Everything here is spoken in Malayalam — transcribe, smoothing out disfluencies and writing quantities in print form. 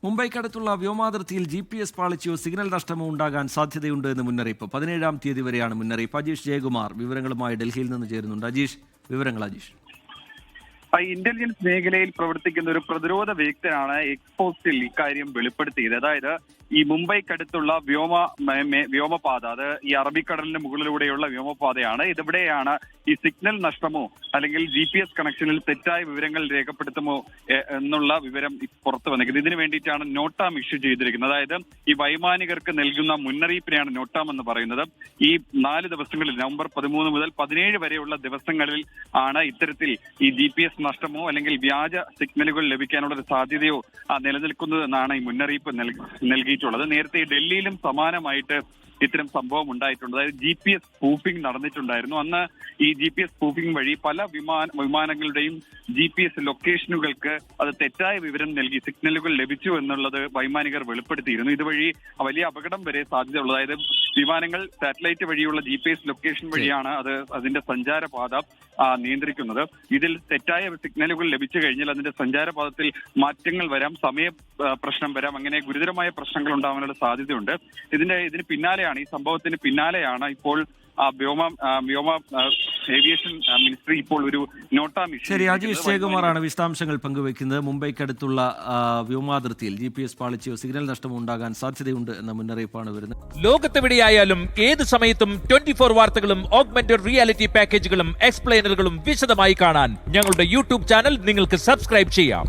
മുംബൈക്കടുത്തുള്ള വ്യോമാതിർത്തിയിൽ GPS പാളിച്ചയോ സിഗ്നൽ നഷ്ടമോ ഉണ്ടാകാൻ സാധ്യതയുണ്ട് എന്ന് മുന്നറിയിപ്പ്. 17-ാം തീയതി വരെയാണ് മുന്നറിയിപ്പ്. അജീഷ് ജയകുമാർ വിവരങ്ങളുമായി ഡൽഹിയിൽ നിന്ന് ചേരുന്നുണ്ട്. അജീഷ്, വിവരങ്ങൾ. അജീഷ്, ഇന്റലിജൻസ് മേഖലയിൽ പ്രവർത്തിക്കുന്ന ഒരു പ്രതിരോധ വിദഗ്ധനാണ് എക്സ്പോസ്റ്റിൽ ഇക്കാര്യം വെളിപ്പെടുത്തിയത്. അതായത് ഈ മുംബൈക്കടുത്തുള്ള വ്യോമപാത, അത് ഈ അറബിക്കടലിന് മുകളിലൂടെയുള്ള വ്യോമപാതയാണ്. ഇതിവിടെയാണ് ഈ സിഗ്നൽ നഷ്ടമോ അല്ലെങ്കിൽ GPS കണക്ഷനിൽ തെറ്റായ വിവരങ്ങൾ രേഖപ്പെടുത്തുമോ എന്നുള്ള വിവരം പുറത്തു വന്നിരിക്കുന്നത്. ഇതിനു വേണ്ടിയിട്ടാണ് നോട്ടാം ഇഷ്യൂ ചെയ്തിരിക്കുന്നത്. അതായത് ഈ വൈമാനികർക്ക് നൽകുന്ന മുന്നറിയിപ്പിനെയാണ് നോട്ടാം എന്ന് പറയുന്നത്. ഈ 4 ദിവസങ്ങളിൽ നവംബർ 13 മുതൽ 17 വരെയുള്ള ദിവസങ്ങളിൽ ആണ് ഇത്തരത്തിൽ ഈ GPS നഷ്ടമോ അല്ലെങ്കിൽ വ്യാജ സിഗ്നലുകൾ ലഭിക്കാനുള്ള ഒരു സാധ്യതയോ നിലനിൽക്കുന്നതെന്നാണ് ഈ മുന്നറിയിപ്പ് നൽകിയിട്ടുള്ളത്. നേരത്തെ ഡൽഹിയിലും സമാനമായിട്ട് ഇത്തരം സംഭവം ഉണ്ടായിട്ടുണ്ട്. അതായത് GPS സ്പൂഫിംഗ് നടന്നിട്ടുണ്ടായിരുന്നു. അന്ന് ഈ GPS സ്പൂഫിംഗ് വഴി പല വിമാനങ്ങളുടെയും GPS ലൊക്കേഷനുകൾക്ക് അത് തെറ്റായ വിവരം നൽകി സിഗ്നലുകൾ ലഭിച്ചു എന്നുള്ളത് വൈമാനികർ വെളിപ്പെടുത്തിയിരുന്നു. ഇതുവഴി വലിയ അപകടം വരെ സാധ്യതയുള്ളത്. അതായത് വിമാനങ്ങൾ സാറ്റലൈറ്റ് വഴിയുള്ള GPS ലൊക്കേഷൻ വഴിയാണ് അതിന്റെ സഞ്ചാരപാത നിയന്ത്രിക്കുന്നത്. ഇതിൽ തെറ്റായ സിഗ്നലുകൾ ലഭിച്ചു കഴിഞ്ഞാൽ അതിന്റെ സഞ്ചാരപാതത്തിൽ മാറ്റങ്ങൾ വരാം, സമയ പ്രശ്നം വരാം, അങ്ങനെ ഗുരുതരമായ പ്രശ്നങ്ങൾ ഉണ്ടാവാനുള്ള സാധ്യതയുണ്ട്. ഇതിന് പിന്നാലെയാണ്, ഈ സംഭവത്തിന് പിന്നാലെയാണ് ഇപ്പോൾ വ്യോമ ഏവിയേഷൻ മിനിസ്ട്രി ഇപ്പോൾ ഒരു നോട്ടാം ഇഷ്യൂ. ശരി, അജീഷ് ജയകുമാറാണ് വിശദാംശങ്ങൾ പങ്കുവയ്ക്കുന്നത്. മുംബൈക്കടുത്തുള്ള വ്യോമാതിർത്തിയിൽ GPS പാളിച്ചയോ സിഗ്നൽ നഷ്ടമോ ഉണ്ടാകാൻ സാധ്യതയുണ്ട് എന്ന മുന്നറിയിപ്പാണ് വരുന്നത്. ലോകത്തെവിടെയായാലും ഏത് സമയത്തും 24 വാർത്തകളും ഓഗ്മെന്റഡ് റിയാലിറ്റി പാക്കേജുകളും എക്സ്പ്ലെയിനറുകളും വിശദമായി കാണാൻ ഞങ്ങളുടെ യൂട്യൂബ് ചാനൽ നിങ്ങൾക്ക് സബ്സ്ക്രൈബ് ചെയ്യാം.